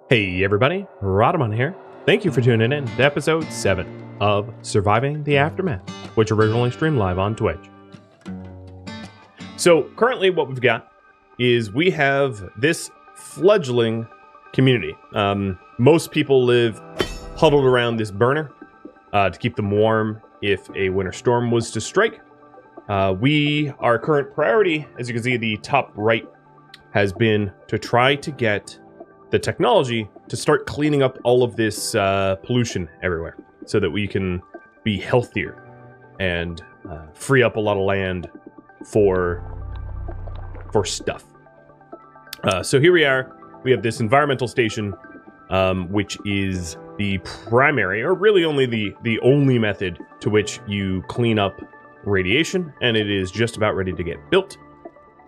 Hey everybody, Rhadamant here. Thank you for tuning in to episode 7 of Surviving the Aftermath, which originally streamed live on Twitch. So currently what we've got is we have this fledgling community. Most people live huddled around this burner to keep them warm if a winter storm was to strike. Our current priority, as you can see at the top right, has been to try to get the technology to start cleaning up all of this pollution everywhere so that we can be healthier and free up a lot of land for stuff. So here we are. We have this environmental station, which is the primary, or really only the only method to which you clean up radiation, and it is just about ready to get built.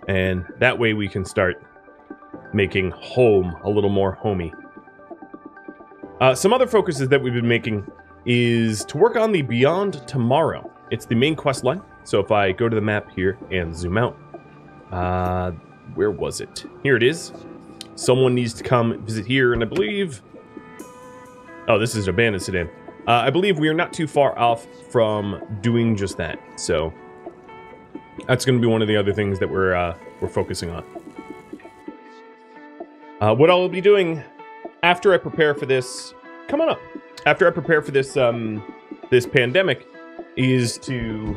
And that way we can start making home a little more homey. Some other focuses that we've been making is to work on the Beyond Tomorrow. It's the main quest line. So if I go to the map here and zoom out, where was it? Here it is. Someone needs to come visit here, and I believe... Oh, this is an abandoned sedan. I believe we are not too far off from doing just that. So that's going to be one of the other things that we're focusing on. What I'll be doing after I prepare for this, come on up. After I prepare for this, this pandemic, is to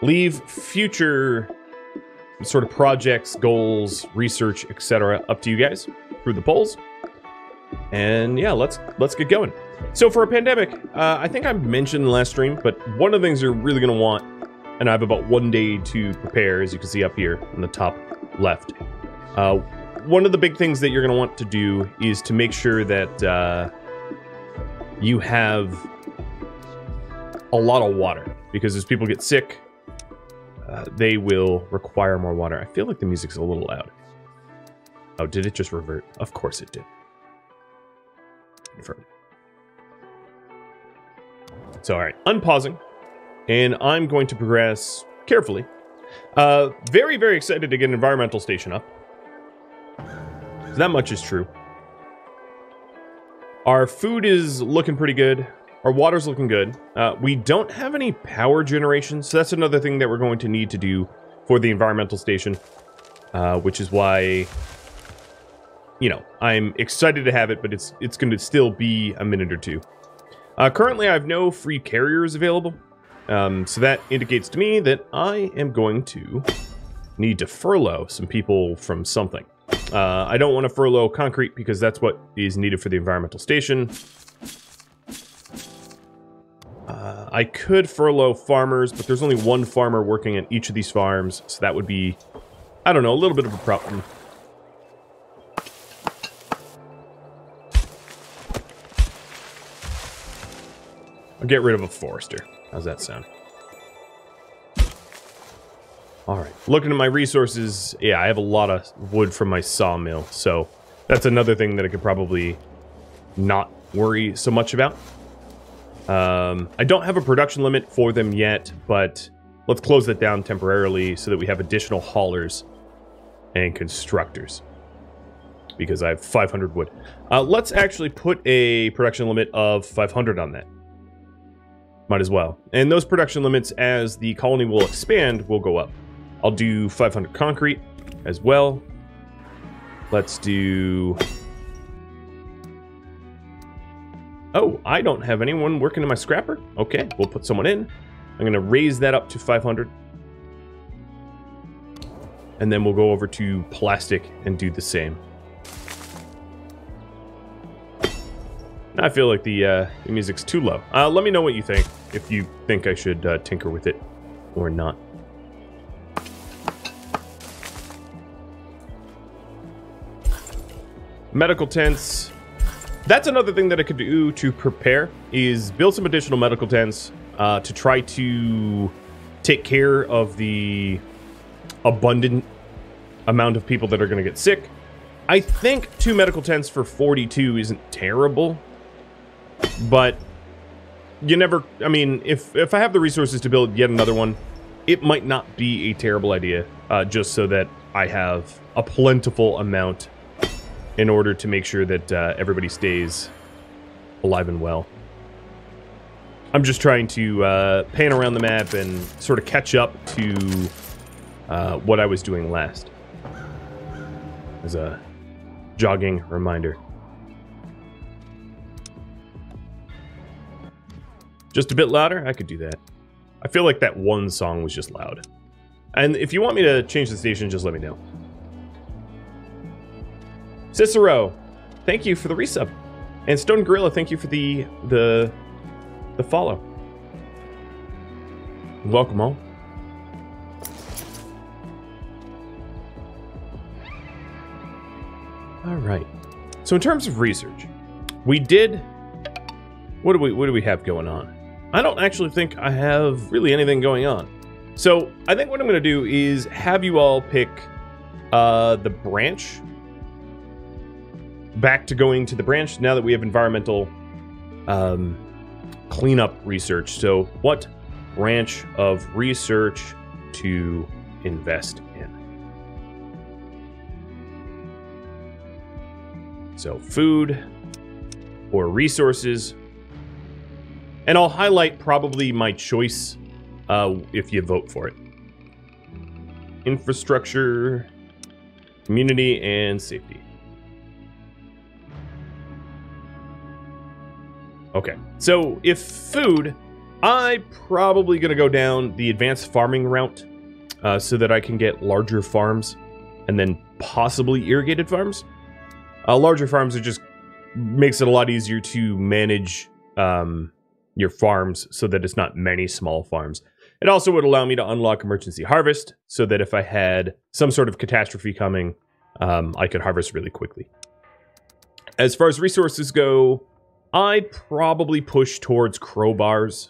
leave future sort of projects, goals, research, etc. up to you guys through the polls. And yeah, let's get going. So for a pandemic, I think I mentioned in the last stream, but one of the things you're really going to want, and I have about 1 day to prepare, as you can see up here on the top left. One of the big things that you're going to want to do is to make sure that you have a lot of water, because as people get sick, they will require more water. I feel like the music's a little loud. Oh, did it just revert? Of course it did. Confirm. So, all right, unpausing, and I'm going to progress carefully. Very, very excited to get an environmental station up. That much is true. Our food is looking pretty good. Our water's looking good. We don't have any power generation, so that's another thing that we're going to need to do for the environmental station, which is why, you know, I'm excited to have it, but it's going to still be a minute or two. Currently, I have no free carriers available, so that indicates to me that I am going to need to furlough some people from something. I don't want to furlough concrete because that's what is needed for the environmental station. I could furlough farmers, but there's only one farmer working at each of these farms, so that would be, I don't know, a little bit of a problem. I'll get rid of a forester. How's that sound? Alright, looking at my resources, yeah, I have a lot of wood from my sawmill, so that's another thing that I could probably not worry so much about. I don't have a production limit for them yet, but let's close that down temporarily so that we have additional haulers and constructors, because I have 500 wood. Let's actually put a production limit of 500 on that. Might as well. And those production limits, as the colony will expand, will go up. I'll do 500 concrete as well. Let's do... Oh, I don't have anyone working in my scrapper? Okay, we'll put someone in. I'm going to raise that up to 500. And then we'll go over to plastic and do the same. I feel like the music's too low. Let me know what you think, if you think I should tinker with it or not. Medical tents. That's another thing that I could do to prepare, is build some additional medical tents to try to take care of the abundant amount of people that are going to get sick. I think 2 medical tents for 42 isn't terrible, but you never, I mean, if I have the resources to build yet another one, it might not be a terrible idea, just so that I have a plentiful amount in order to make sure that everybody stays alive and well. I'm just trying to pan around the map and sort of catch up to what I was doing last. As a jogging reminder. Just a bit louder? I could do that. I feel like that one song was just loud. And if you want me to change the station, just let me know. Cicero, thank you for the resub. And Stone Gorilla, thank you for the follow. Welcome all. All right. So in terms of research, we did. What do we have going on? I don't actually think I have really anything going on. So I think what I'm going to do is have you all pick the branch. Back to going to the branch now that we have environmental cleanup research. So what branch of research to invest in? So food or resources. And I'll highlight probably my choice if you vote for it. Infrastructure, community, and safety. Okay, so if food, I'm probably going to go down the advanced farming route so that I can get larger farms and then possibly irrigated farms. Larger farms are just makes it a lot easier to manage your farms so that it's not many small farms. It also would allow me to unlock emergency harvest so that if I had some sort of catastrophe coming, I could harvest really quickly. As far as resources go, I'd probably push towards crowbars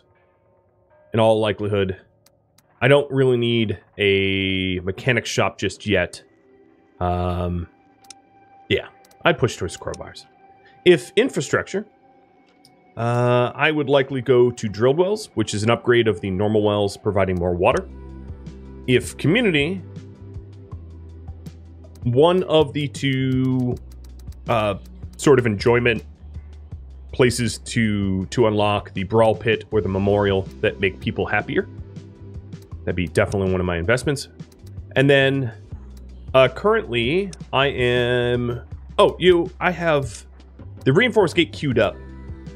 in all likelihood. I don't really need a mechanic shop just yet. Yeah, I'd push towards crowbars. If infrastructure, I would likely go to drilled wells, which is an upgrade of the normal wells, providing more water. If community, one of the two sort of enjoyment places to unlock, the brawl pit or the memorial that make people happier. That'd be definitely one of my investments. And then currently I am... I have the reinforced gate queued up.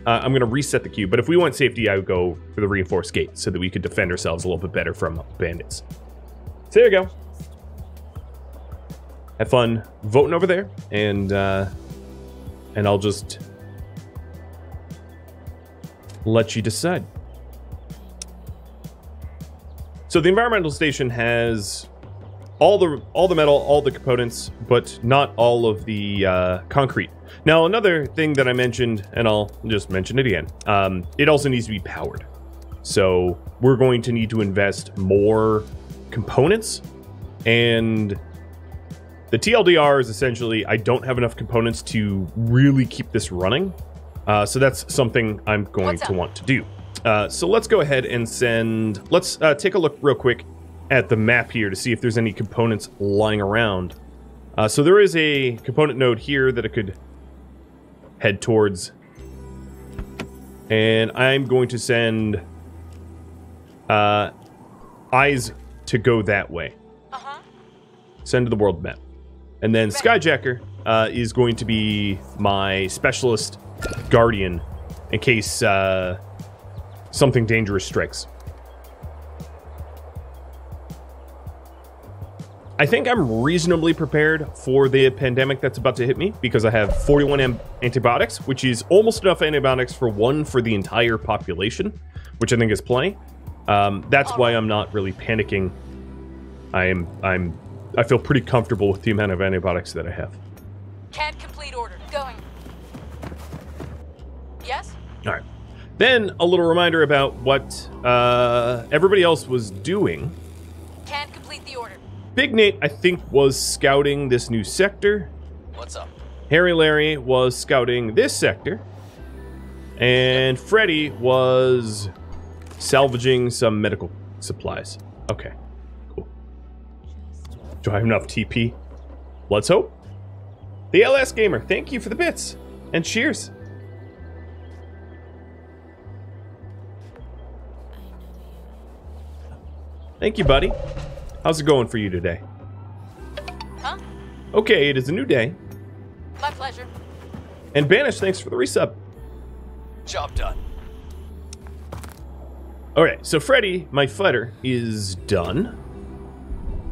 I'm going to reset the queue, but if we want safety, I would go for the reinforced gate so that we could defend ourselves a little bit better from bandits. So there you go. Have fun voting over there, and I'll just let you decide. So the environmental station has all the metal, all the components, but not all of the concrete. Now, another thing that I mentioned, and I'll just mention it again, it also needs to be powered. So we're going to need to invest more components, and the TLDR is essentially, I don't have enough components to really keep this running. So that's something I'm going to want to do. So let's go ahead and send, let's take a look real quick at the map here to see if there's any components lying around. So there is a component node here that I could head towards. And I'm going to send eyes to go that way. Send to the world map. And then Skyjacker is going to be my specialist guardian in case something dangerous strikes. I think I'm reasonably prepared for the pandemic that's about to hit me because I have 41 antibiotics, which is almost enough antibiotics for one for the entire population, which I think is plenty. That's why I'm not really panicking. I feel pretty comfortable with the amount of antibiotics that I have. Can't complete order. Going. Yes? All right. Then a little reminder about what everybody else was doing. Can't complete the order. Big Nate, I think, was scouting this new sector. What's up? Harry Larry was scouting this sector. And Freddy was salvaging some medical supplies. Okay, cool. Do I have enough TP? Let's hope. The LS Gamer, thank you for the bits. And cheers. Thank you, buddy. How's it going for you today? Huh? Okay, it is a new day. My pleasure. And Banish, thanks for the resub. Job done. Alright, so Freddy, my fighter, is done.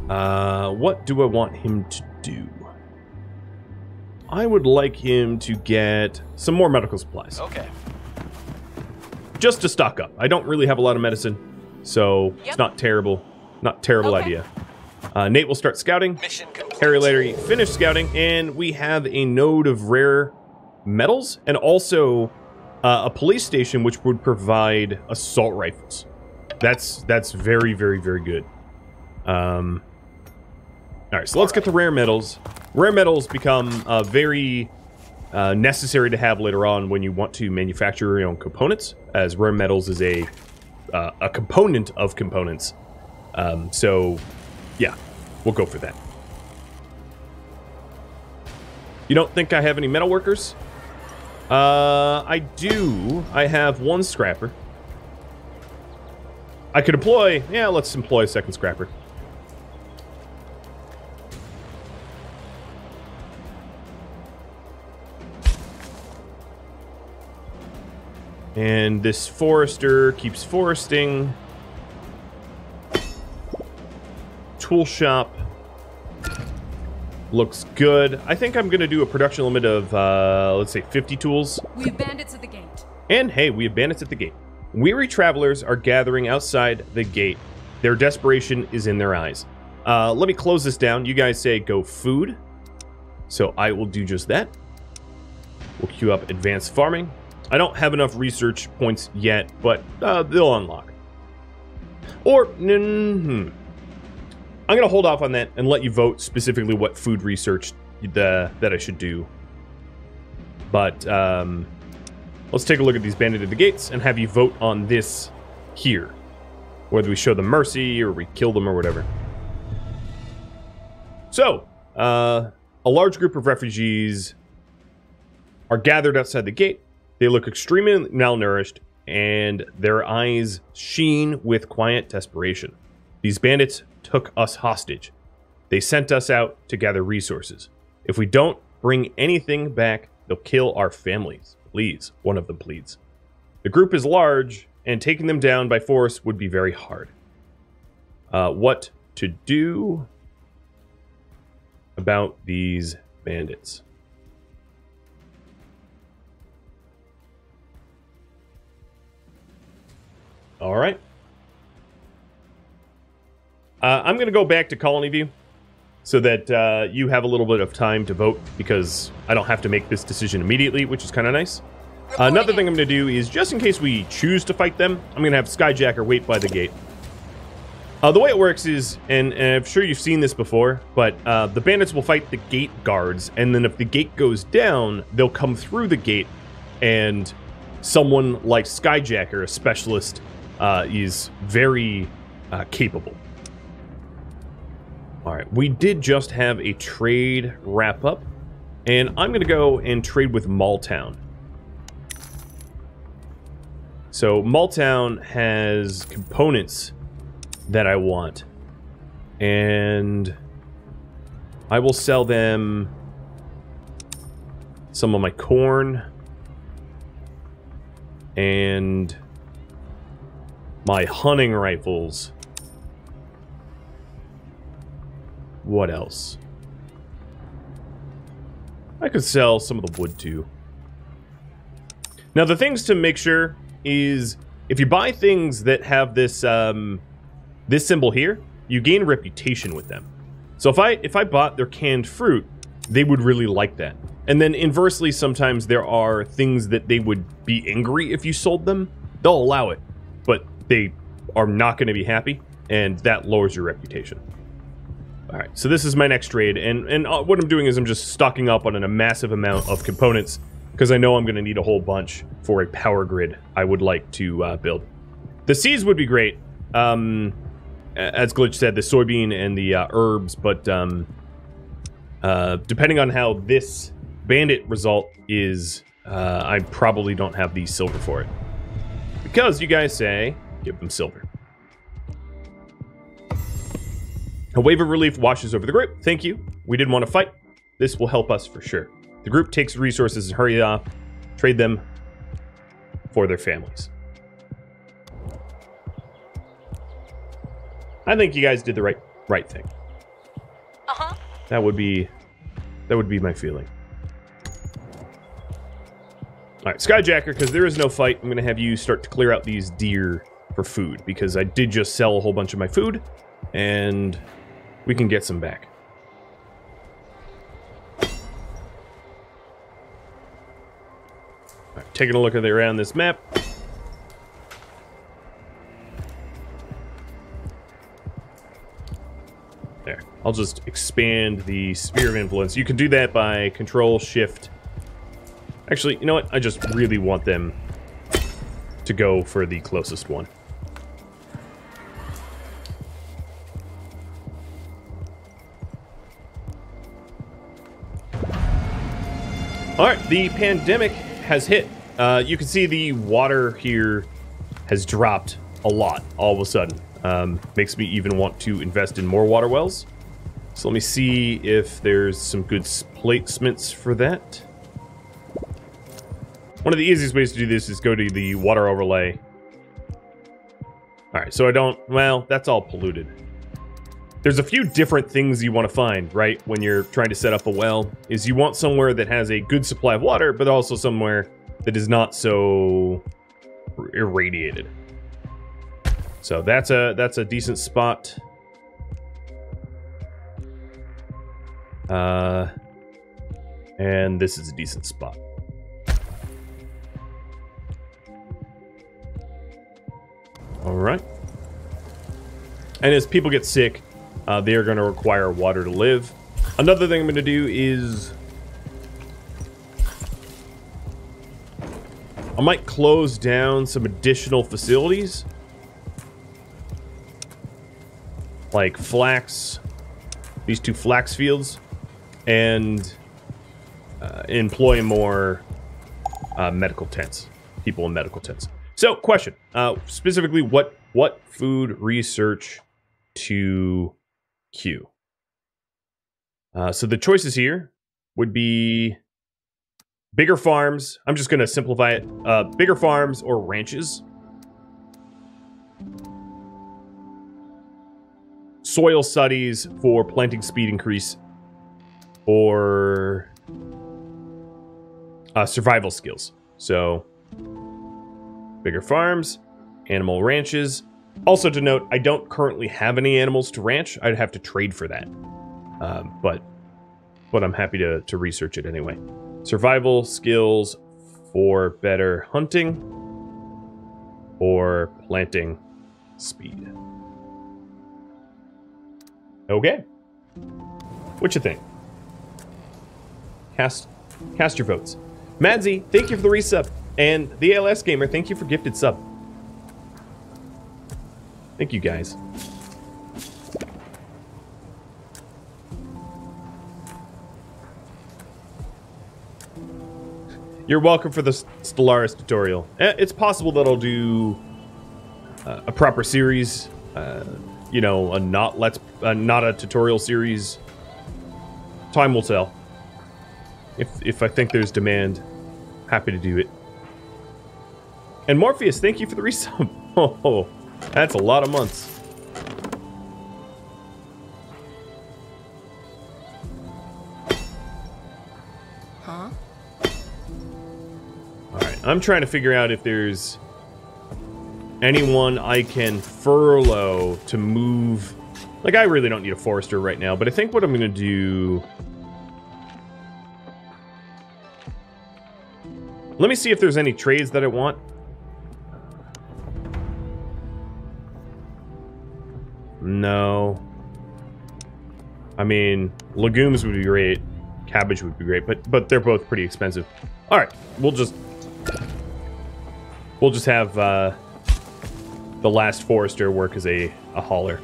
What do I want him to do? I would like him to get some more medical supplies. Okay. Just to stock up. I don't really have a lot of medicine, so it's not terrible. Not terrible idea. Nate will start scouting. Mission complete. Harry Larry finished scouting, and we have a node of rare metals, and also a police station which would provide assault rifles. That's very, very, very good. Alright, so let's get the rare metals. Rare metals become very necessary to have later on when you want to manufacture your own components, as rare metals is a component of components. So, yeah, we'll go for that. You don't think I have any metal workers? I do. I have one scrapper. I could employ... Yeah, let's employ a second scrapper. And this forester keeps foresting. Tool shop. Looks good. I think I'm going to do a production limit of, let's say, 50 tools. We have bandits at the gate. And hey, we have bandits at the gate. Weary travelers are gathering outside the gate. Their desperation is in their eyes. Let me close this down. You guys say go food. So I will do just that. We'll queue up advanced farming. I don't have enough research points yet, but they'll unlock. Or, I'm going to hold off on that and let you vote specifically what food research that I should do. But let's take a look at these bandit at the gates and have you vote on this here. Whether we show them mercy or we kill them or whatever. So, a large group of refugees are gathered outside the gate. They look extremely malnourished, and their eyes sheen with quiet desperation. These bandits took us hostage. They sent us out to gather resources. If we don't bring anything back, they'll kill our families. Please, one of them pleads. The group is large, and taking them down by force would be very hard. What to do about these bandits? All right. I'm going to go back to Colony View so that you have a little bit of time to vote, because I don't have to make this decision immediately, which is kind of nice. Another thing I'm going to do is, just in case we choose to fight them, I'm going to have Skyjacker wait by the gate. The way it works is, and I'm sure you've seen this before, but the bandits will fight the gate guards, and then if the gate goes down, they'll come through the gate, and someone like Skyjacker, a specialist, is very capable. Alright, we did just have a trade wrap up, and I'm going to go and trade with Malltown. So, Malltown has components that I want, and I will sell them some of my corn and my hunting rifles. What else? I could sell some of the wood too. Now the things to make sure is, if you buy things that have this this symbol here, you gain a reputation with them. So if I bought their canned fruit, they would really like that. And then inversely, sometimes there are things that they would be angry if you sold them. They'll allow it, but they are not going to be happy, and that lowers your reputation. All right, so this is my next trade, and what I'm doing is I'm just stocking up on a massive amount of components, because I know I'm going to need a whole bunch for a power grid I would like to build. The seeds would be great, as Glitch said, the soybean and the herbs, but Depending on how this bandit result is, I probably don't have the silver for it. Because you guys say, give them silver. A wave of relief washes over the group. Thank you. We didn't want to fight. This will help us for sure. The group takes resources and hurry off. Trade them for their families. I think you guys did the right thing. Uh-huh. That would be my feeling. All right, Skyjacker, because there is no fight, I'm going to have you start to clear out these deer for food, because I did just sell a whole bunch of my food, and we can get some back. All right, taking a look around this map. There. I'll just expand the sphere of influence. You can do that by Control, Shift. Actually, you know what? I just really want them to go for the closest one. Alright, the pandemic has hit. You can see the water here has dropped a lot all of a sudden. Makes me even want to invest in more water wells. So let me see if there's some good placements for that. One of the easiest ways to do this is go to the water overlay. Alright, so I don't... Well, that's all polluted. There's a few different things you want to find, right? When you're trying to set up a well. Is you want somewhere that has a good supply of water, but also somewhere that is not so irradiated. So that's a decent spot. And this is a decent spot. All right. And as people get sick, they are going to require water to live. Another thing I'm going to do is I might close down some additional facilities. Like flax, these 2 flax fields, and employ more medical tents, people in medical tents. So, question, specifically, what food research to queue? So the choices here would be bigger farms. I'm just going to simplify it. Bigger farms or ranches. Soil studies for planting speed increase, or survival skills. So bigger farms, animal ranches. Also to note, I don't currently have any animals to ranch. I'd have to trade for that. But I'm happy to research it anyway. Survival skills for better hunting or planting speed. Okay. What you think? Cast your votes. Madsy, thank you for the resub. And the ALS Gamer, thank you for gifted sub. Thank you, guys. You're welcome for the Stellaris tutorial. It's possible that I'll do a proper series. You know, not a tutorial series. Time will tell. If I think there's demand, happy to do it. And Morpheus, thank you for the resub. Oh, that's a lot of months. Huh? All right, I'm trying to figure out if there's anyone I can furlough to move. Like, I really don't need a forester right now, but I think what I'm going to do... Let me see if there's any trades that I want. No. I mean, legumes would be great. Cabbage would be great, but they're both pretty expensive. All right, we'll just have the last forester work as a hauler.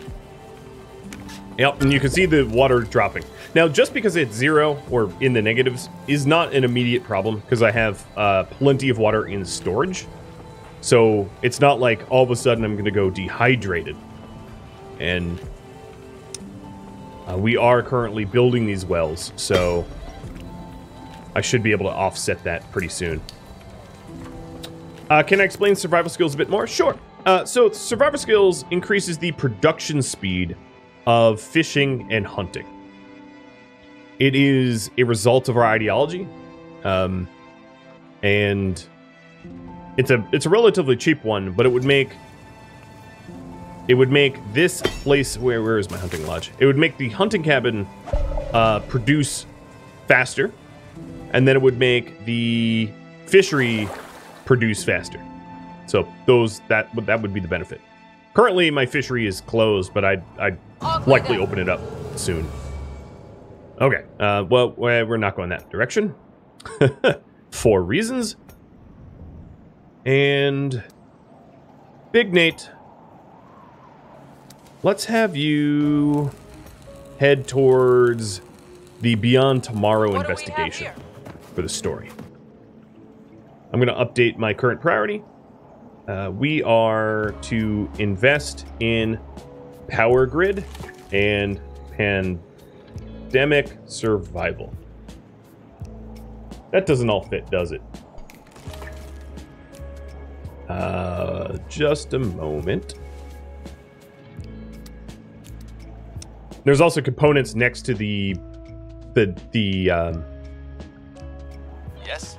Yep, and you can see the water dropping. Now, just because it's 0 or in the negatives is not an immediate problem because I have plenty of water in storage. So it's not like all of a sudden I'm going to go dehydrated. And we are currently building these wells, so I should be able to offset that pretty soon. Can I explain survival skills a bit more? Sure. So survival skills increases the production speed of fishing and hunting. It is a result of our ideology, and it's a relatively cheap one, but it would make this place where is my hunting lodge? It would make the hunting cabin produce faster, and then it would make the fishery produce faster. So that would be the benefit. Currently, my fishery is closed, but I'd likely open it up soon. Okay, well, we're not going that direction. For reasons. And Big Nate, let's have you head towards the Beyond Tomorrow investigation for the story. I'm going to update my current priority. We are to invest in power grid and pandemic survival. That doesn't all fit, does it? Just a moment. There's also components next to Yes?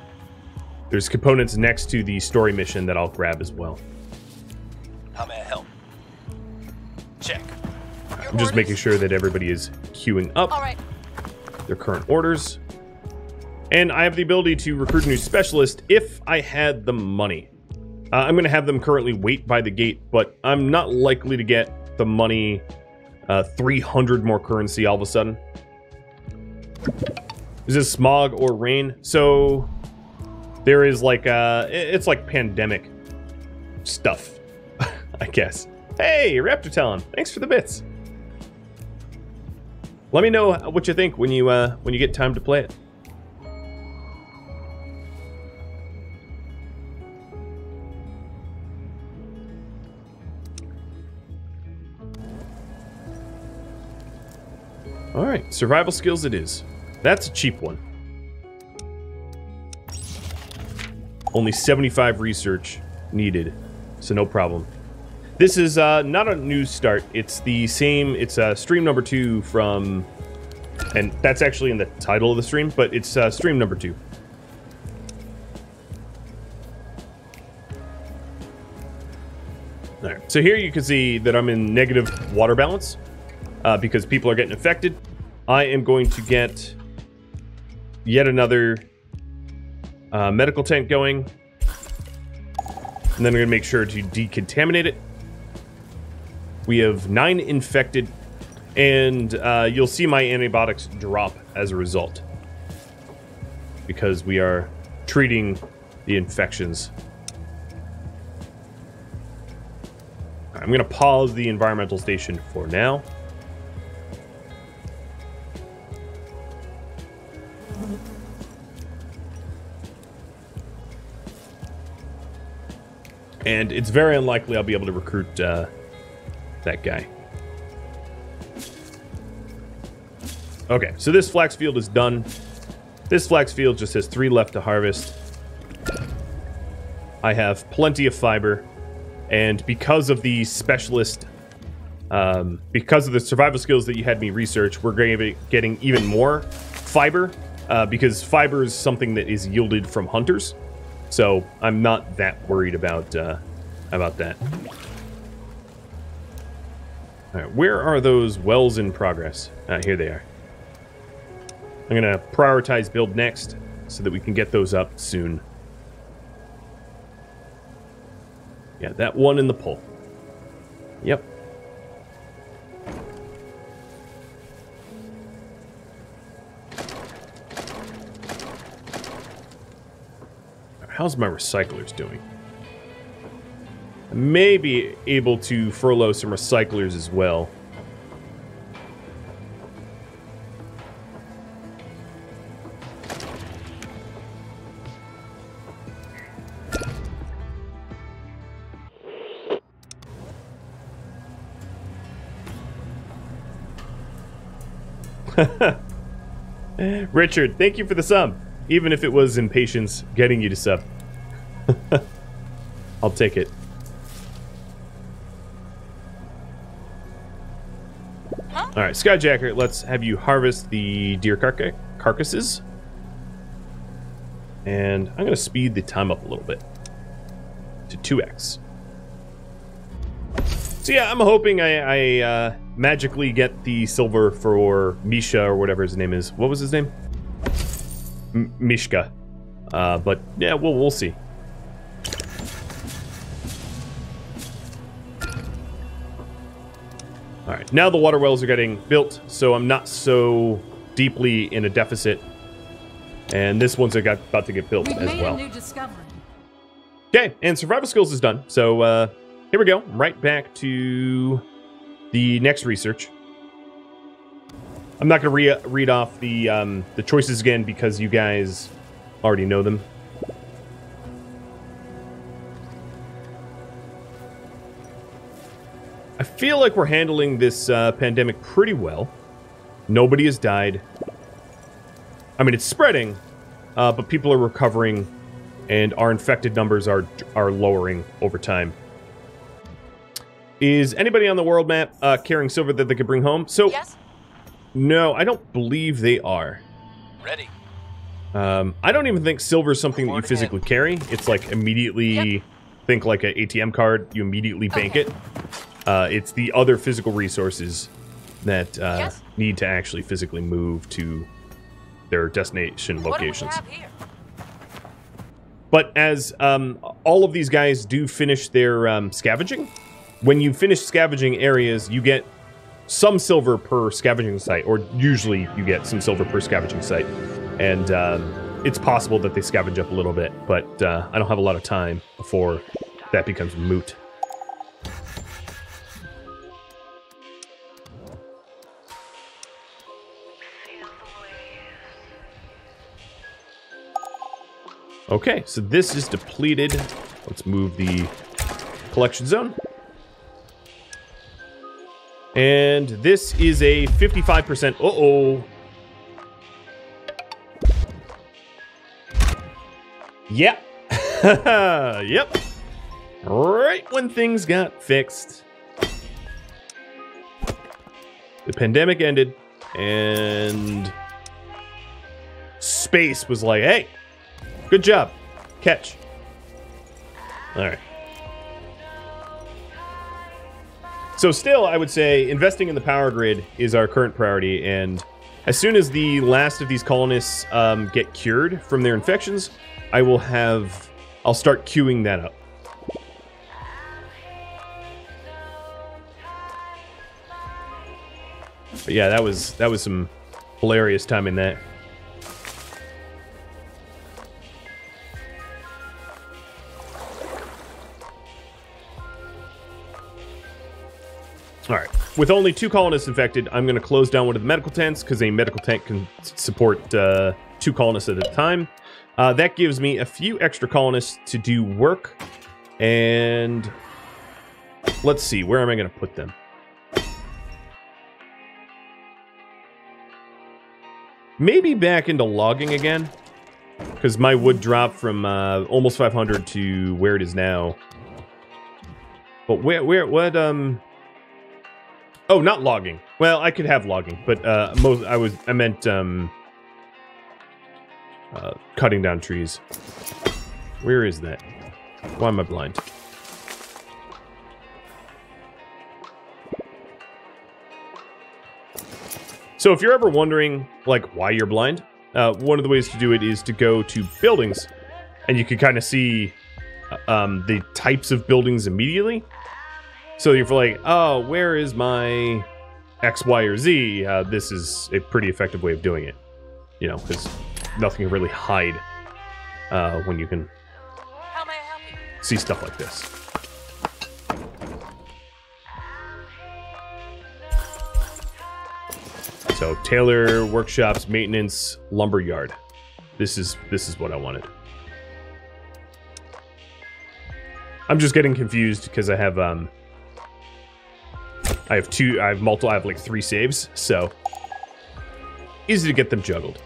There's components next to the story mission that I'll grab as well. How may I help? Check. I'm just making sure that everybody is queuing up All right. their current orders. And I have the ability to recruit a new specialist if I had the money. I'm going to have them currently wait by the gate, but I'm not likely to get the money 300 more currency all of a sudden. Is this smog or rain? So there is like it's like pandemic stuff, I guess. Hey, Raptor Talon, thanks for the bits. Let me know what you think when you get time to play it. All right, survival skills it is. That's a cheap one. Only 75 research needed, so no problem. This is not a new start. It's the same. It's stream number 2 from, and that's actually in the title of the stream, but it's stream number 2. All right, so here you can see that I'm in negative water balance because people are getting affected. I am going to get yet another medical tank going, and then I'm going to make sure to decontaminate it. We have 9 infected, and you'll see my antibiotics drop as a result because we are treating the infections. I'm going to pause the environmental station for now. And it's very unlikely I'll be able to recruit that guy. Okay, so this flax field is done. This flax field just has 3 left to harvest. I have plenty of fiber, and because of the specialist, because of the survival skills that you had me research, we're going to be getting even more fiber, because fiber is something that is yielded from hunters. So I'm not that worried about that. All right, where are those wells in progress? Here they are. I'm gonna prioritize build next so that we can get those up soon. Yeah, that one in the pull. Yep. How's my recyclers doing? I may be able to furlough some recyclers as well. Richard, thank you for the sub. Even if it was impatience getting you to sub. I'll take it. Huh? Alright, Skyjacker, let's have you harvest the deer carcasses. And I'm going to speed the time up a little bit to 2x. So yeah, I'm hoping I magically get the silver for Misha or whatever his name is. What was his name? Mishka. But yeah, we'll see. All right, now the water wells are getting built, so I'm not so deeply in a deficit. And this one's about to get built as well. A new discovery. Okay, and survival skills is done. So here we go, right back to the next research. I'm not going to read off the choices again because you guys already know them. I feel like we're handling this pandemic pretty well. Nobody has died. I mean, it's spreading, but people are recovering, and our infected numbers are lowering over time. Is anybody on the world map carrying silver that they could bring home? So, Yes? no, I don't believe they are. Ready. I don't even think silver is something that you physically carry. It's like immediately, think like an ATM card, you immediately bank it. It's the other physical resources that need to actually physically move to their destination locations. What do we have here? But as all of these guys do finish their scavenging, when you finish scavenging areas, you get some silver per scavenging site, or usually you get some silver per scavenging site. And it's possible that they scavenge up a little bit, but I don't have a lot of time before that becomes moot. Okay, so this is depleted. Let's move the collection zone. And this is a 55%. Uh-oh. Yep. Yep. Right when things got fixed. The pandemic ended, and space was like, hey, good job. Catch. All right. So still, I would say investing in the power grid is our current priority, and as soon as the last of these colonists get cured from their infections, I'll start queuing that up. But yeah, that was some hilarious time in that. All right, with only 2 colonists infected, I'm going to close down one of the medical tents because a medical tent can support 2 colonists at a time. That gives me a few extra colonists to do work, and let's see, where am I going to put them? Maybe back into logging again, because my wood dropped from almost 500 to where it is now. But what oh, not logging. Well, I could have logging, but I meant cutting down trees. Where is that? Why am I blind? So if you're ever wondering, like, why you're blind, one of the ways to do it is to go to buildings, and you can kind of see the types of buildings immediately. So you're like, oh, where is my X, Y, or Z? This is a pretty effective way of doing it. You know, because nothing can really hide when you can How may I help you? see stuff like this. So tailor, workshops, maintenance, lumberyard. This is what I wanted. I'm just getting confused because I have like 3 saves, so easy to get them juggled.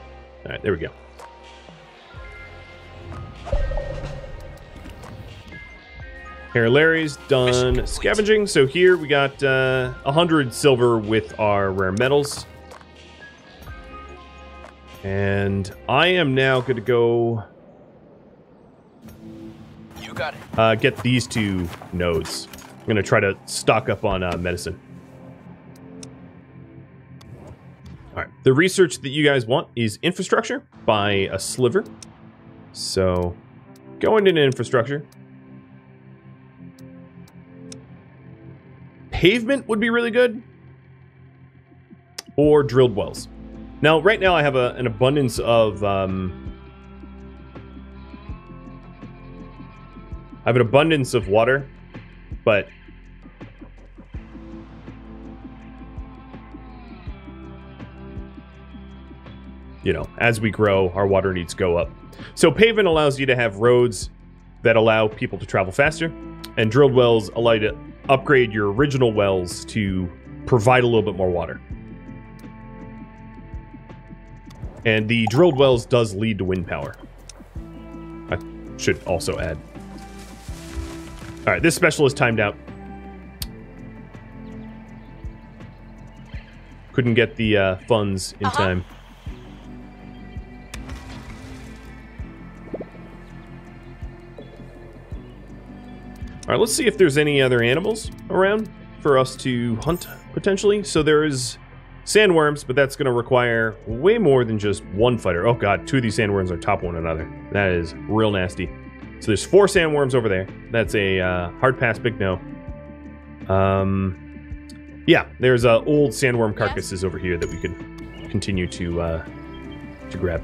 All right, there we go. Here, Larry's done scavenging. So here we got 100 silver with our rare metals. And I am now going to go... You got it. Get these 2 nodes. I'm going to try to stock up on medicine. All right. The research that you guys want is infrastructure by a sliver. So going into infrastructure. Pavement would be really good. Or drilled wells. Now, right now I have an abundance of... I have an abundance of water, but... You know, as we grow, our water needs go up. So pavement allows you to have roads that allow people to travel faster, and drilled wells allow you to upgrade your original wells to provide a little bit more water. And the drilled wells does lead to wind power. I should also add. All right, this special is timed out. Couldn't get the funds in time. All right, let's see if there's any other animals around for us to hunt, potentially. So there's sandworms, but that's going to require way more than just one fighter. Oh god, 2 of these sandworms are top one another. That is real nasty. So there's 4 sandworms over there. That's a hard pass, big no. Yeah, there's old sandworm carcasses over here that we could continue to grab.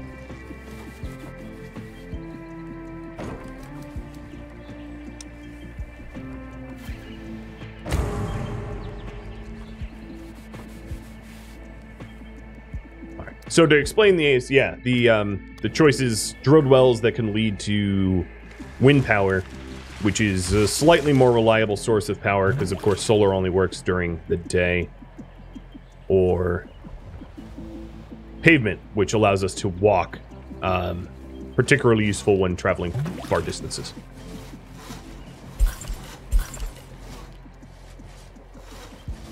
So to explain the ace, yeah, the choice is drilled wells that can lead to wind power, which is a slightly more reliable source of power, because of course solar only works during the day, or pavement, which allows us to walk, particularly useful when traveling far distances.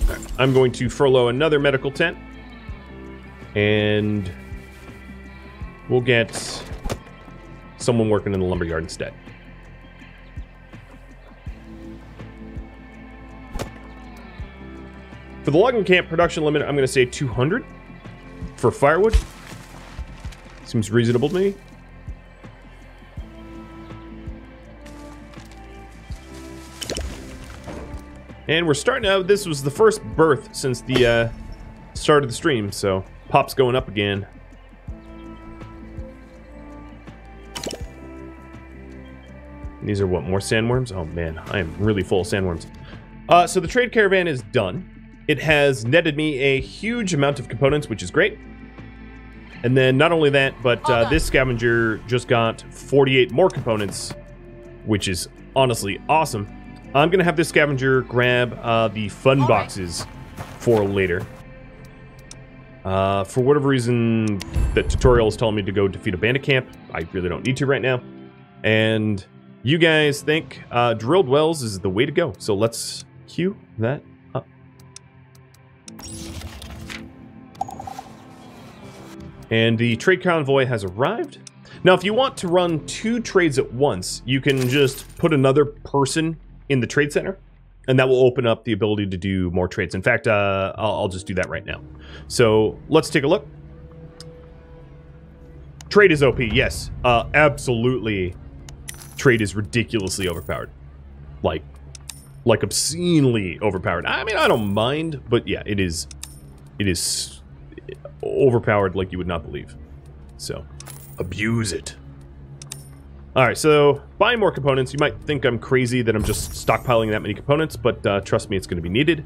Right, I'm going to furlough another medical tent. And we'll get someone working in the lumberyard instead. For the logging camp production limit, I'm going to say 200 for firewood. Seems reasonable to me. And we're starting out. This was the first birth since the start of the stream, so... Pop's going up again. These are what, more sandworms? Oh man, I am really full of sandworms. So the trade caravan is done. It has netted me a huge amount of components, which is great. And then not only that, but this scavenger just got 48 more components, which is honestly awesome. I'm going to have this scavenger grab the fun boxes for later. For whatever reason, the tutorial is telling me to go defeat a bandit camp. I really don't need to right now. And you guys think drilled wells is the way to go. So let's queue that up. And the trade convoy has arrived. Now, if you want to run 2 trades at once, you can just put another person in the trade center. And that will open up the ability to do more trades. In fact, I'll just do that right now. So let's take a look. Trade is OP, yes. Absolutely. Trade is ridiculously overpowered. Like obscenely overpowered. I mean, I don't mind, but yeah, it is overpowered like you would not believe. So, abuse it. Alright, so buying more components. You might think I'm crazy that I'm just stockpiling that many components, but trust me, it's going to be needed.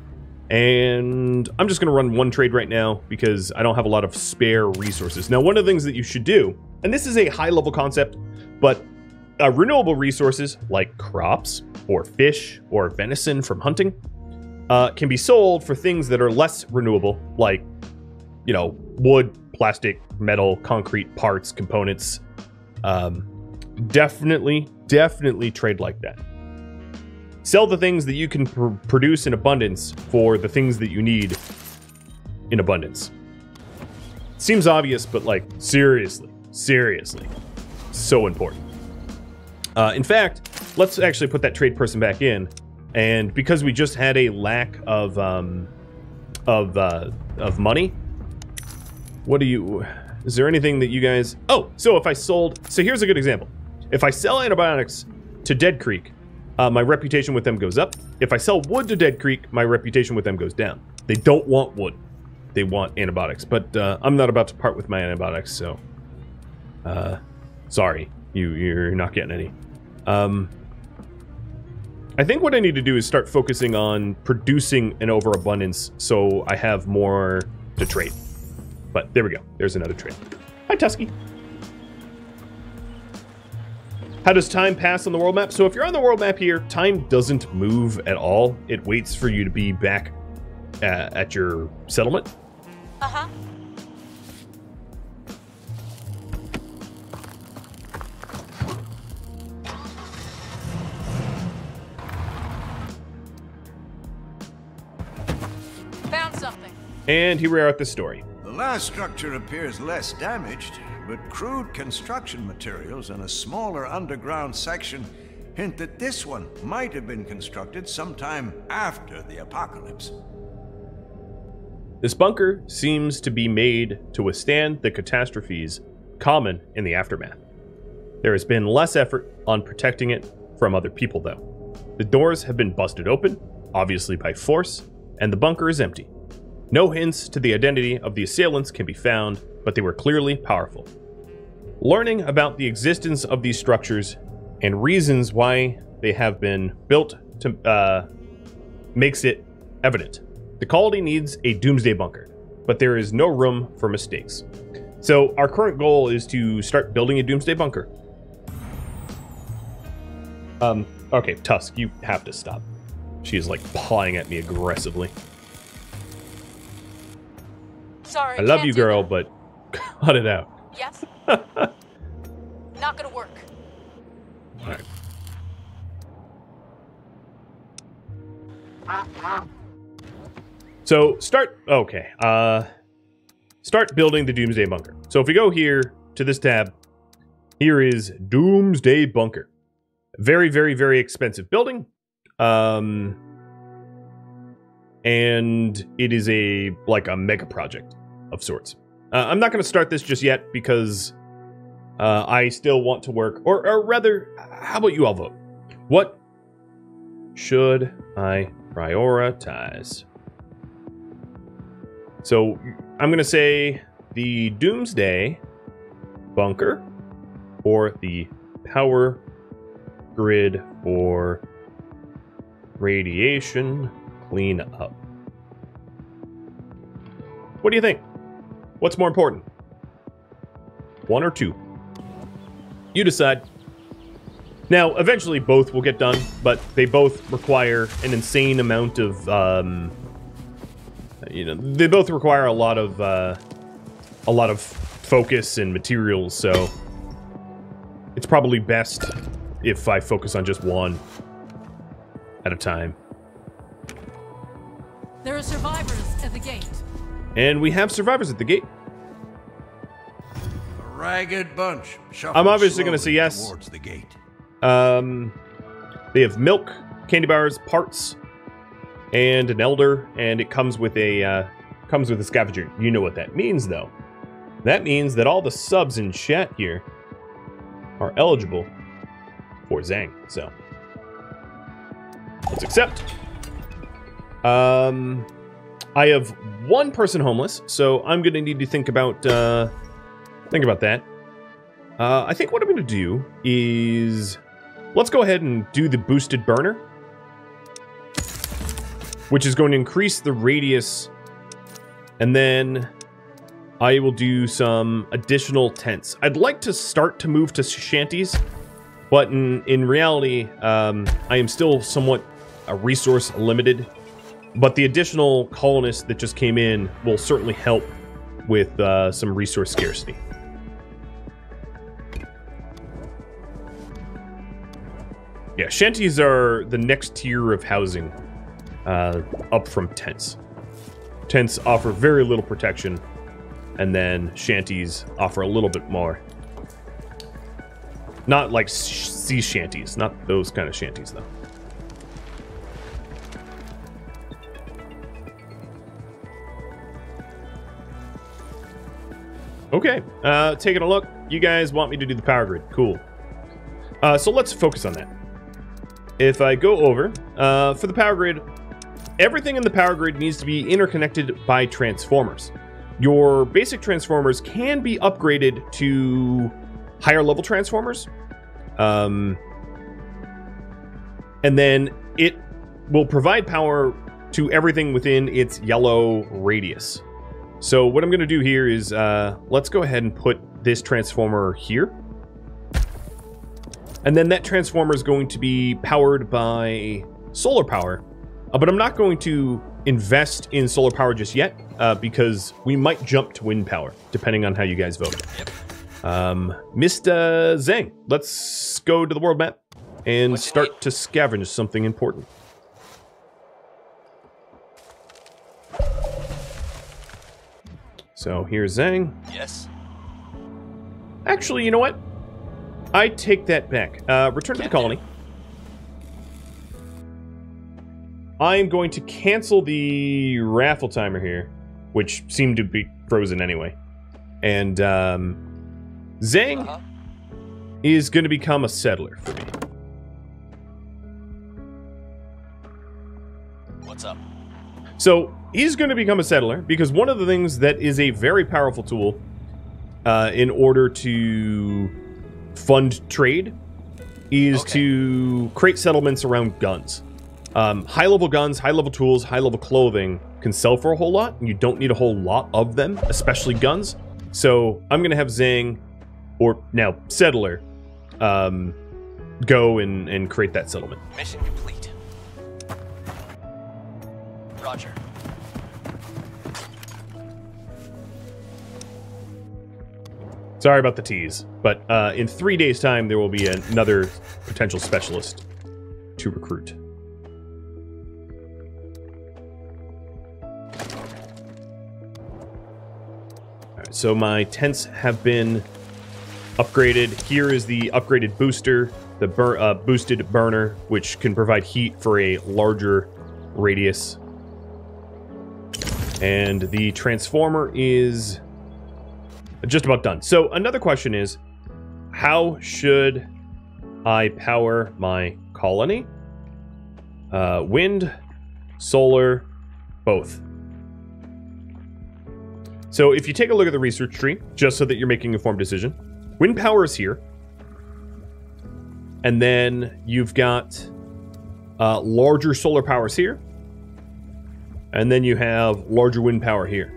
And I'm just going to run one trade right now because I don't have a lot of spare resources. Now, one of the things that you should do, and this is a high-level concept, but renewable resources like crops or fish or venison from hunting can be sold for things that are less renewable, like, you know, wood, plastic, metal, concrete parts, components. Definitely trade like that. Sell the things that you can produce in abundance for the things that you need in abundance. Seems obvious, but like, seriously, so important. In fact, let's actually put that trade person back in, and because we just had a lack of money, is there anything that you guys... Oh, so if I sold... So here's a good example. If I sell antibiotics to Dead Creek, my reputation with them goes up. If I sell wood to Dead Creek, my reputation with them goes down. They don't want wood. They want antibiotics. But I'm not about to part with my antibiotics, so... sorry. You're not getting any. I think what I need to do is start focusing on producing an overabundance so I have more to trade. But there we go. There's another trade. Hi, Tusky. How does time pass on the world map? So if you're on the world map here, time doesn't move at all. It waits for you to be back at your settlement. Uh-huh. Found something. And here we are at the story. The last structure appears less damaged, but crude construction materials and a smaller underground section hint that this one might have been constructed sometime after the apocalypse. This bunker seems to be made to withstand the catastrophes common in the aftermath. There has been less effort on protecting it from other people, though. The doors have been busted open, obviously by force, and the bunker is empty. No hints to the identity of the assailants can be found, but they were clearly powerful. Learning about the existence of these structures and reasons why they have been built to makes it evident. The colony needs a Doomsday bunker, but there is no room for mistakes. So our current goal is to start building a Doomsday bunker. Okay, Tusk, you have to stop. She is like pawing at me aggressively. Sorry. I love can't you, do girl, that. but cut it out. Yes. Not gonna work. All right. So start building the Doomsday bunker. So if we go here to this tab, here is Doomsday bunker. Very, very, very expensive building. And it is like a mega project of sorts. I'm not going to start this just yet because I still want to work, or rather, how about you all vote? What should I prioritize? So I'm going to say the Doomsday bunker or the power grid for radiation cleanup. What do you think? What's more important? One or two? You decide. Now, eventually both will get done, but they both require an insane amount of, they both require a lot of focus and materials, so it's probably best if I focus on just one at a time. There are survivors at the gate. And we have survivors at the gate. A ragged bunch. I'm obviously going to say yes. Towards the gate. They have milk, candy bars, parts, and an elder, and it comes with a scavenger. You know what that means, though. That means that all the subs in chat here are eligible for Zang. So let's accept. I have one person homeless, so I'm gonna need to think about that. I think what I'm gonna do is let's go ahead and do the boosted burner, which is going to increase the radius, and then I will do some additional tents. I'd like to start to move to shanties, but in reality, I am still somewhat resource limited. But the additional colonists that just came in will certainly help with some resource scarcity. Yeah, shanties are the next tier of housing, up from tents. Tents offer very little protection, and then shanties offer a little bit more. Not like sea shanties, not those kind of shanties, though. Okay, taking a look. You guys want me to do the power grid. Cool. So let's focus on that. If I go over, for the power grid, everything in the power grid needs to be interconnected by transformers. Your basic transformers can be upgraded to higher level transformers. And then it will provide power to everything within its yellow radius. So what I'm going to do here is, let's go ahead and put this transformer here. And then that transformer is going to be powered by solar power. But I'm not going to invest in solar power just yet, because we might jump to wind power, depending on how you guys vote. Yep. Mr. Zhang, let's go to the world map and start to scavenge something important. So here's Zhang. Yes. Actually, you know what? I take that back. Return to the colony. I'm going to cancel the raffle timer here, which seemed to be frozen anyway. And Zhang is going to become a settler for me. What's up? So he's going to become a settler because one of the things that is a very powerful tool in order to fund trade is to create settlements around guns. High-level guns, high-level tools, high-level clothing can sell for a whole lot, and you don't need a whole lot of them, especially guns. So I'm going to have Zhang, or now Settler, go and create that settlement. Mission complete. Roger. Sorry about the tease, but in 3 days' time, there will be another potential specialist to recruit. Alright, so my tents have been upgraded. Here is the upgraded booster, the boosted burner, which can provide heat for a larger radius. And the transformer is just about done. So another question is, how should I power my colony? Wind, solar, both. So if you take a look at the research tree, just so that you're making an informed decision, wind power is here. And then you've got larger solar powers here. And then you have larger wind power here.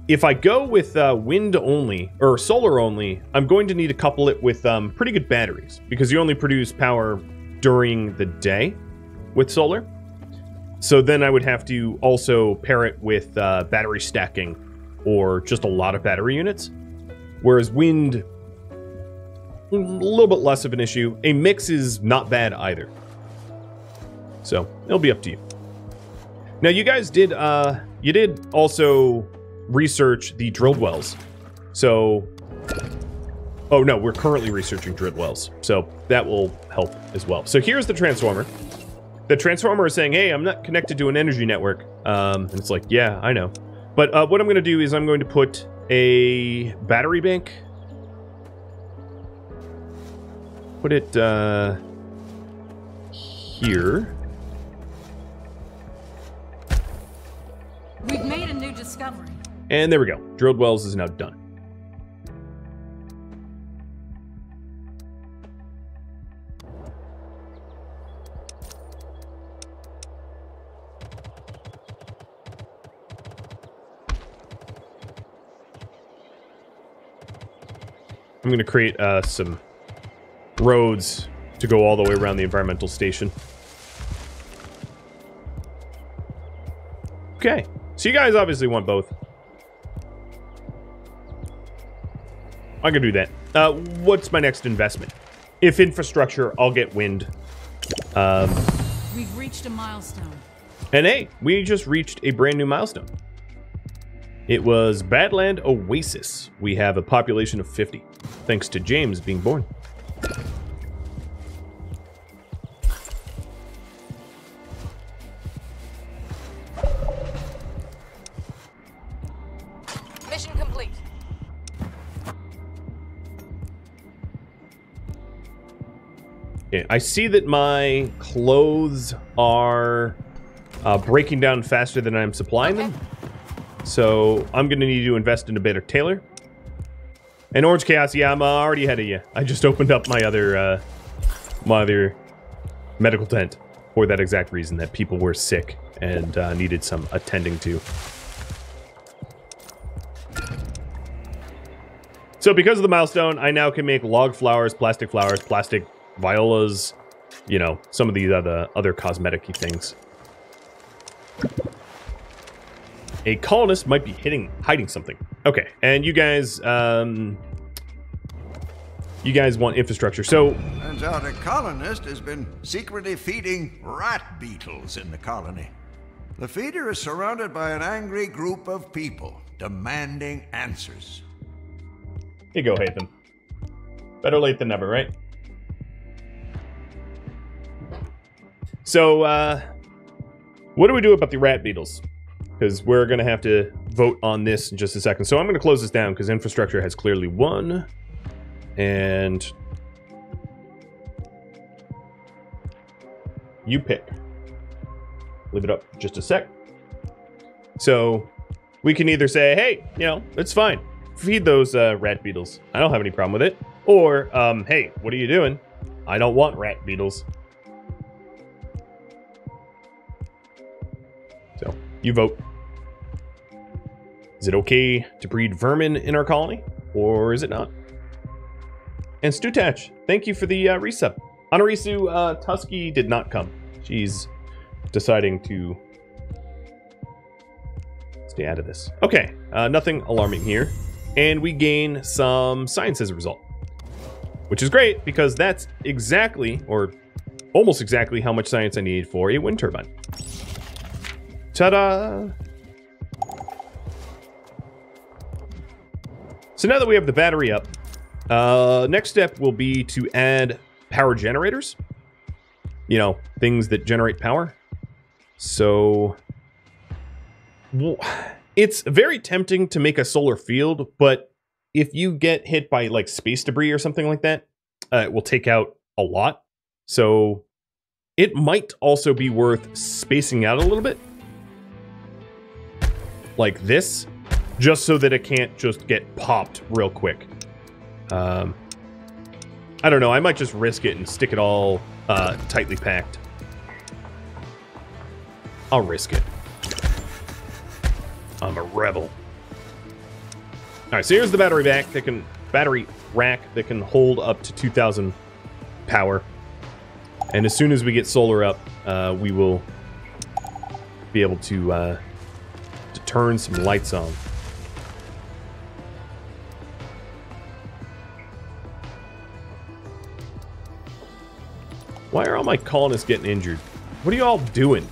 If I go with wind only, or solar only, I'm going to need to couple it with pretty good batteries, because you only produce power during the day with solar. So then I would have to also pair it with battery stacking, or just a lot of battery units. Whereas wind, a little bit less of an issue. A mix is not bad either. So it'll be up to you. Now you guys did, you did also research the drilled wells. So, oh no, we're currently researching drilled wells. So that will help as well. So here's the transformer. The transformer is saying, hey, I'm not connected to an energy network. And it's like, yeah, I know. But what I'm going to do is I'm going to put a battery bank. Put it here. We've made a new discovery. And there we go. Drilled wells is now done. I'm going to create some roads to go all the way around the environmental station. Okay. So you guys obviously want both. I can do that. What's my next investment? If infrastructure, I'll get wind. We've reached a milestone. And hey, we just reached a brand new milestone. It was Badland Oasis. We have a population of 50, thanks to James being born. Mission complete. Okay, I see that my clothes are breaking down faster than I'm supplying them. So I'm going to need to invest in a better tailor. And Orange Chaos, yeah, I'm already ahead of you. I just opened up my other medical tent for that exact reason, that people were sick and needed some attending to. So because of the milestone, I now can make log flowers, plastic violas, you know, some of these other cosmetic-y things. A colonist might be hiding something. Okay, and you guys want infrastructure. So Turns out a colonist has been secretly feeding rat beetles in the colony. The feeder is surrounded by an angry group of people demanding answers. here you go, Hatham. Better late than never, right? So, what do we do about the rat beetles? Because we're going to have to vote on this in just a second. So I'm going to close this down because infrastructure has clearly won. And you pick. Leave it up just a sec. So we can either say, hey, you know, it's fine. Feed those rat beetles. I don't have any problem with it. Or, hey, what are you doing? I don't want rat beetles. So you vote. Is it okay to breed vermin in our colony, or is it not? And Stutach, thank you for the resub. Anarisu Tusky did not come. She's deciding to stay out of this. Okay, nothing alarming here. And we gain some science as a result, which is great because that's exactly, or almost exactly, how much science I need for a wind turbine. Ta-da! So now that we have the battery up, next step will be to add power generators. You know, things that generate power. So, well, it's very tempting to make a solar field, but if you get hit by like space debris or something like that, it will take out a lot. So it might also be worth spacing out a little bit. Like this. Just so that it can't just get popped real quick. I don't know. I might just risk it and stick it all tightly packed. I'll risk it. I'm a rebel. All right, so here's the battery rack that can hold up to 2,000 power. And as soon as we get solar up, we will be able to turn some lights on. Why are all my colonists getting injured? What are you all doing?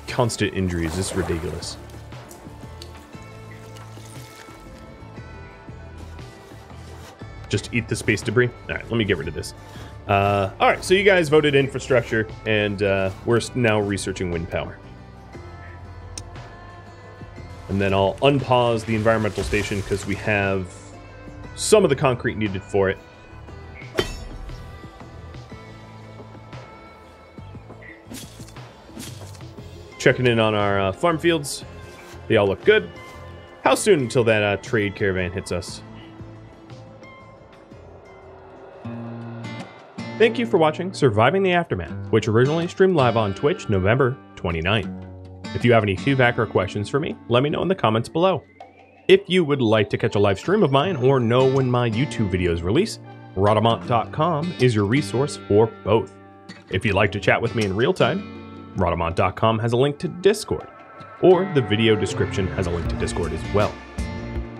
Constant injuries. This is ridiculous. Just eat the space debris? Alright, let me get rid of this. Alright, so you guys voted infrastructure, and we're now researching wind power. And then I'll unpause the environmental station because we have some of the concrete needed for it. Checking in on our farm fields. They all look good. How soon until that trade caravan hits us? Thank you for watching Surviving the Aftermath, which originally streamed live on Twitch November 29th. If you have any feedback or questions for me, let me know in the comments below. If you would like to catch a live stream of mine or know when my YouTube videos release, Rhadamant.com is your resource for both. If you'd like to chat with me in real time, Rhadamant.com has a link to Discord. or the video description has a link to Discord as well.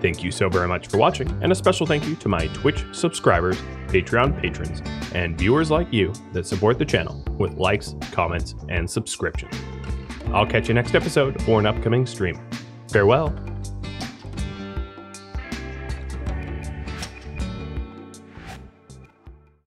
Thank you so very much for watching, and a special thank you to my Twitch subscribers, Patreon patrons, and viewers like you that support the channel with likes, comments, and subscriptions. I'll catch you next episode or an upcoming stream. Farewell.